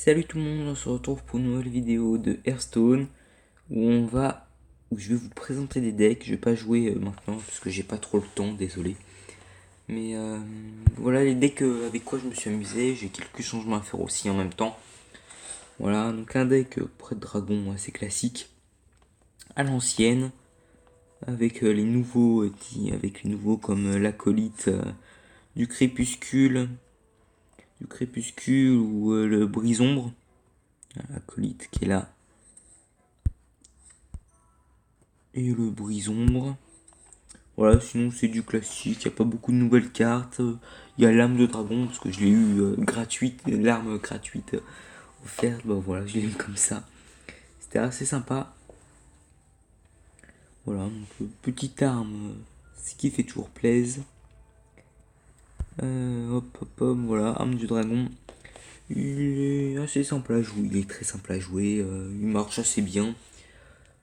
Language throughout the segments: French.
Salut tout le monde, on se retrouve pour une nouvelle vidéo de Hearthstone où je vais vous présenter des decks. Je vais pas jouer maintenant parce que j'ai pas trop le temps, désolé. Mais voilà les decks avec quoi je me suis amusé. J'ai quelques changements à faire aussi en même temps. Voilà, donc un deck près de dragon assez classique à l'ancienne avec les nouveaux comme l'acolyte du crépuscule, ou le brise-ombre, l'acolyte qui est là. Et le brise-ombre. Voilà, sinon c'est du classique, il n'y a pas beaucoup de nouvelles cartes. Il y a l'âme de dragon, parce que je l'ai eu gratuite, l'arme gratuite offerte, bah voilà, je l'ai eu comme ça. C'était assez sympa. Voilà, donc petite arme, ce qui fait toujours plaisir. Hop, voilà, arme du dragon. Il est assez simple à jouer, il est très simple à jouer, il marche assez bien.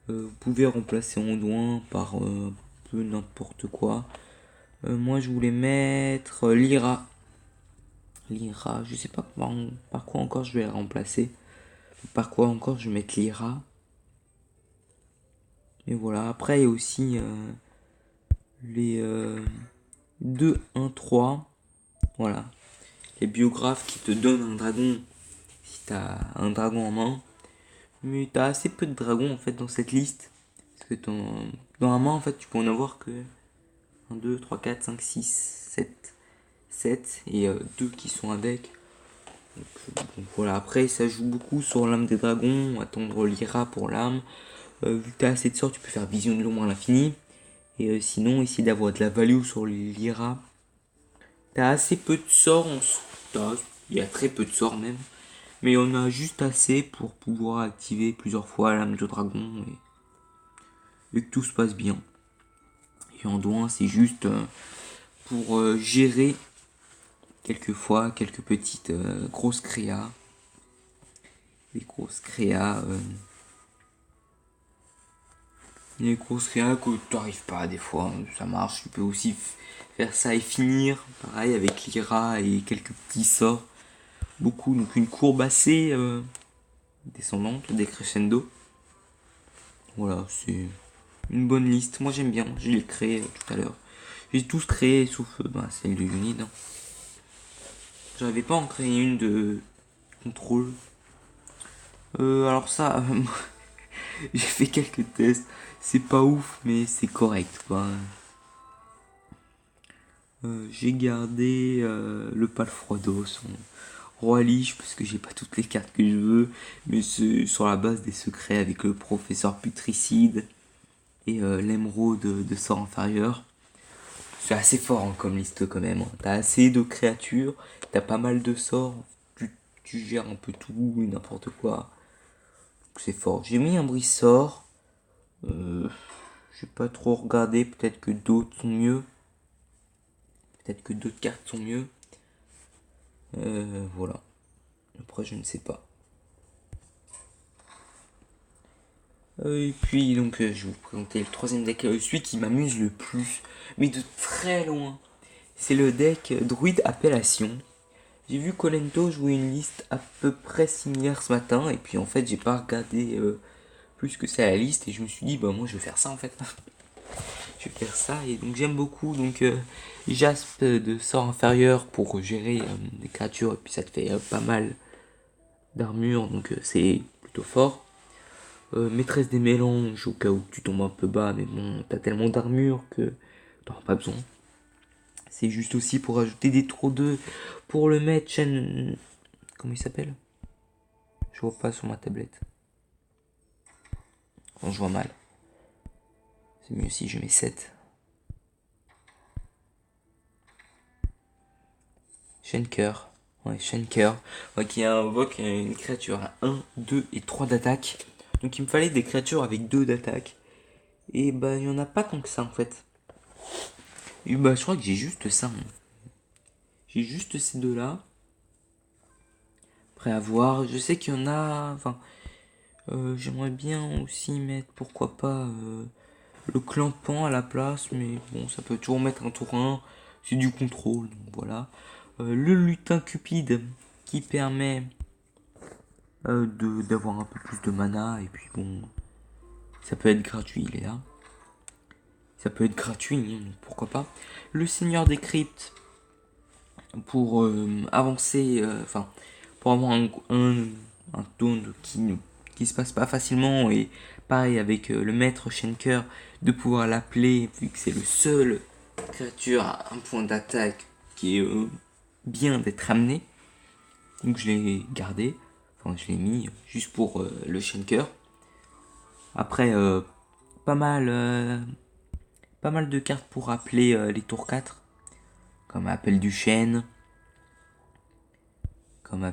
Vous pouvez remplacer Anduin par un peu n'importe quoi. Moi je voulais mettre Lyra. Lyra, je sais pas par quoi encore je vais la remplacer. Par quoi encore je vais mettre Lyra. Et voilà, après il y a aussi les 2-1-3. Voilà. Les biographes qui te donnent un dragon si t'as un dragon en main. Mais t'as assez peu de dragons en fait dans cette liste. Parce que dans la main en fait tu peux en avoir que 1, 2, 3, 4, 5, 6, 7 et 2 qui sont avec. Donc voilà, après ça joue beaucoup sur l'âme des dragons, attendre l'Ira pour l'âme. Vu que t'as assez de sorts, tu peux faire vision de l'ombre à l'infini. Et sinon, essayer d'avoir de la value sur l'Ira. T'as assez peu de sorts il y a très peu de sorts même. Mais on a juste assez pour pouvoir activer plusieurs fois l'âme de dragon et que tout se passe bien. Et en douin, c'est juste pour gérer quelquefois quelques petites grosses créas. Les grosses créas. Les grosses créas que tu n'arrives pas des fois, ça marche. Tu peux aussi faire ça et finir. Pareil avec l'Ira et quelques petits sorts. Beaucoup, donc une courbe assez descendante, décrescendo. Voilà, c'est une bonne liste. Moi j'aime bien, je l'ai créé tout à l'heure. J'ai tous créé sauf celle de Unid. Hein. J'arrivais pas à en créer une de contrôle. Alors ça, j'ai fait quelques tests. C'est pas ouf, mais c'est correct quoi. J'ai gardé le Palfroido, son Roi Lich, parce que j'ai pas toutes les cartes que je veux, mais c'est sur la base des secrets avec le professeur putricide et l'émeraude de sort inférieur. C'est assez fort hein, comme liste quand même. Hein. T'as assez de créatures, t'as pas mal de sorts, tu gères un peu tout et n'importe quoi. C'est fort. J'ai mis un brise-sort. J'ai pas trop regardé, peut-être que d'autres sont mieux. Peut-être que d'autres cartes sont mieux. Voilà. Après, je ne sais pas. Et puis, donc, je vais vous présenter le troisième deck, celui qui m'amuse le plus, mais de très loin. C'est le deck Druide Appellation. J'ai vu Colento jouer une liste à peu près similaire ce matin, et puis en fait, j'ai pas regardé plus que ça à la liste, et je me suis dit, bah, moi, je vais faire ça en fait. Je vais faire ça, et donc j'aime beaucoup. Donc, Jasp de sort inférieur pour gérer des créatures, et puis ça te fait pas mal d'armure, donc c'est plutôt fort. Maîtresse des mélanges au cas où tu tombes un peu bas, mais bon, t'as tellement d'armure que t'en as pas besoin. C'est juste aussi pour ajouter des trous d'œufs pour le mettre. Comment il s'appelle? Je vois pas sur ma tablette. Quand je vois mal. C'est mieux si je mets 7. Shenker. Ouais, Shenker. Ouais, qui invoque une créature à 1, 2 et 3 d'attaque. Donc il me fallait des créatures avec 2 d'attaque. Et bah, il y en a pas tant que ça en fait. Et bah, je crois que j'ai juste ça. Hein. J'ai juste ces deux-là. Après avoir, je sais qu'il y en a. Enfin, j'aimerais bien aussi mettre, pourquoi pas, le clampant à la place, mais bon, ça peut toujours mettre un tour 1. C'est du contrôle, donc voilà. Le lutin cupide qui permet d'avoir un peu plus de mana. Et puis bon, ça peut être gratuit, il est là. Ça peut être gratuit, hein, donc pourquoi pas. Le Seigneur des Cryptes, pour avancer, pour avoir un taunt qui se passe pas facilement, et pareil avec le maître Schenker, de pouvoir l'appeler, vu que c'est le seul créature à un point d'attaque qui est bien d'être amené. Donc je l'ai gardé, enfin je l'ai mis juste pour le Schenker. Après, pas mal de cartes pour appeler les tours 4, comme appel du chêne, comme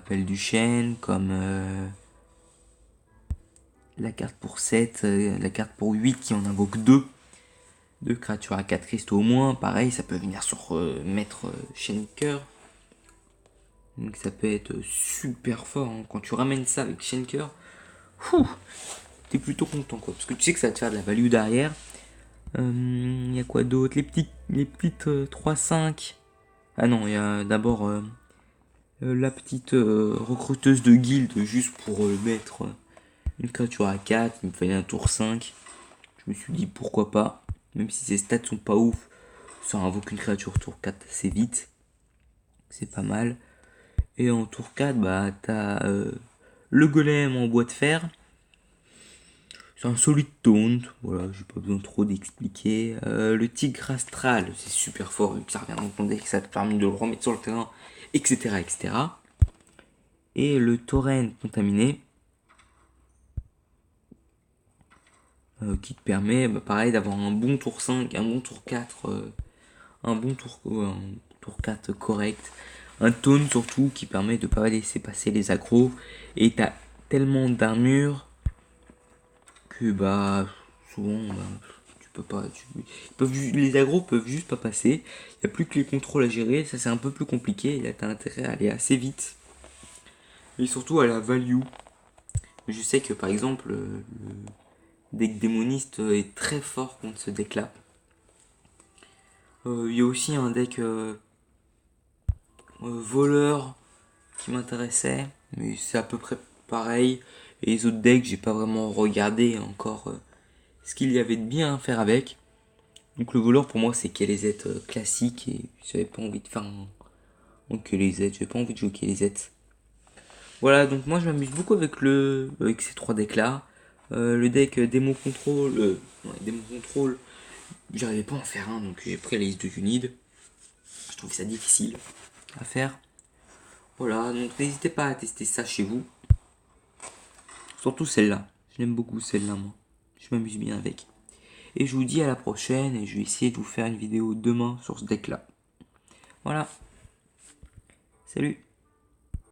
la carte pour 7, la carte pour 8 qui en invoque 2. Deux créatures à 4 cristaux au moins, pareil, ça peut venir sur maître Schenker. Donc ça peut être super fort, hein. Quand tu ramènes ça avec Schenker, t'es plutôt content quoi, parce que tu sais que ça va te faire de la value derrière. Y a quoi d'autre? Les petites 3-5. Ah non, il y a d'abord la petite recruteuse de guild, juste pour mettre une créature à 4, il me fallait un tour 5. Je me suis dit pourquoi pas, même si ses stats sont pas ouf, ça invoque une créature tour 4 assez vite. C'est pas mal. Et en tour 4, bah t'as le golem en bois de fer. C'est un solide taunt, voilà, j'ai pas besoin trop d'expliquer. Le tigre astral, c'est super fort, vu que ça revient dans ton deck, ça te permet de le remettre sur le terrain, etc. etc. Et le torrent contaminé, qui te permet, pareil, d'avoir un bon tour 5, un bon tour 4, un tour 4 correct. Un taunt surtout qui permet de pas laisser passer les aggros. Et t'as tellement d'armure que souvent tu peux pas. Les aggros peuvent juste pas passer. Il n'y a plus que les contrôles à gérer. Ça c'est un peu plus compliqué. Et là t'as intérêt à aller assez vite. Et surtout à la value. Je sais que par exemple le deck démoniste est très fort contre ce deck là. Il y a aussi un deck voleur qui m'intéressait, mais c'est à peu près pareil. Et les autres decks, j'ai pas vraiment regardé encore ce qu'il y avait de bien à faire avec. Donc le voleur pour moi c'est KLZ classique et j'avais pas envie de faire un KLZ, j'avais pas envie de jouer KLZ. Voilà, donc moi je m'amuse beaucoup avec ces trois decks là. Le deck Démon Control, j'arrivais pas à en faire un, donc j'ai pris la liste de Unid. Je trouve ça difficile à faire. Voilà, donc n'hésitez pas à tester ça chez vous. Surtout celle-là. Je l'aime beaucoup celle-là, moi. Je m'amuse bien avec. Et je vous dis à la prochaine et je vais essayer de vous faire une vidéo demain sur ce deck-là. Voilà. Salut.